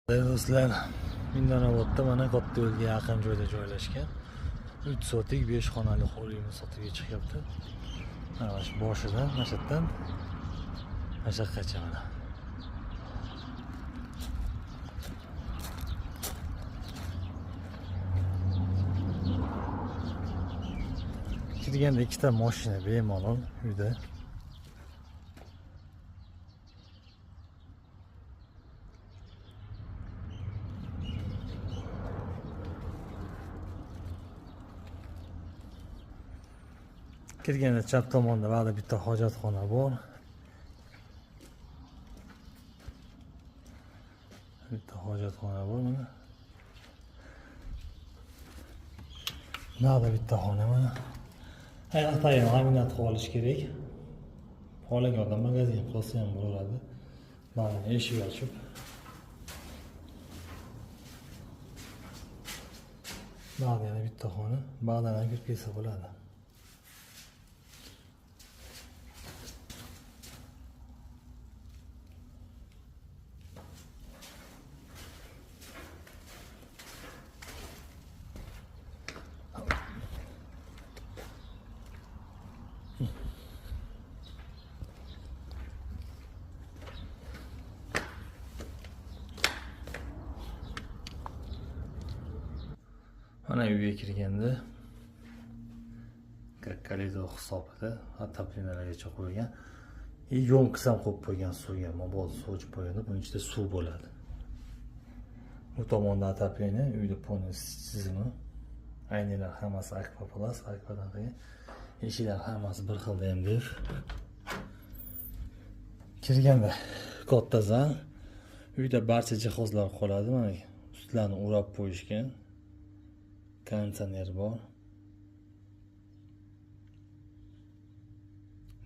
Do'stlar, Mindanobodda mana katta yo'lga yaqin joyda joylashgan 3 sotik 5 xonali hovlimiz sotuvga chiqyapti. Mana shu boshidan, mana shu yerdan mana shu yoqqacha mana. Kirganda ikkita mashina bemalol uyda. Kirganda chap tomonda vaqda bitta hojatxona bor. Bitta hojatxona bor mana. Nada bitta xona mana. Hayotayam aminat qilish kerak. Xohlagan magazin qilsa ham bo'ladi. Mana eshik ochib. Mana yana bitta xona, bag'dan kirib kelsa bo'ladi. Mana uyga kirganda koridor hisobida ataplenalargacha qo'ygan. Yo'nqis ham qo'yib qo'ygan suvga, moboz sovchib qo'yadi. Buning ichida suv bo'ladi. Bu tomonda ataplena, uyda polnis tizimi. Aynalar hammasi Aqua Plus, Aquadan qilgan. Eshiklar hammasi bir xil MDF. Kirganda katta zal. Uyda barcha jihozlar qoladi. Mana ustlarni o'rab qo'yishgan. Konditsioner bor.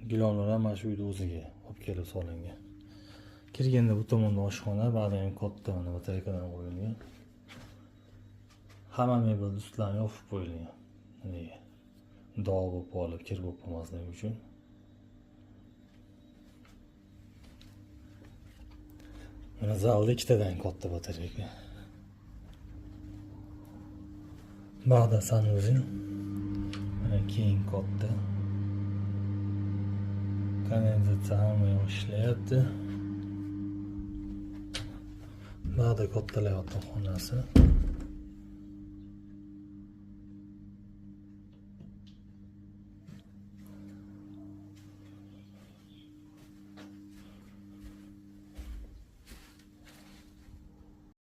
Gilonlar ham mana shu uyda o'ziga olib kelib solingan. Kirganda bu tomonda oshxona, ba'zi ham katta mana batareykadan qo'yilgan. Hamma mebel ustlarni yopib qo'yilgan. Nega? Dog' bo'lib qolib, kir bo'lib qolmasligi uchun. Mana zalda ikkitadan katta batareyka. Bag'da sanuzin. Mana keng katta. Kanalizatsiya hamma ishlayapti. Bag'da kattalar yotoqxonasi.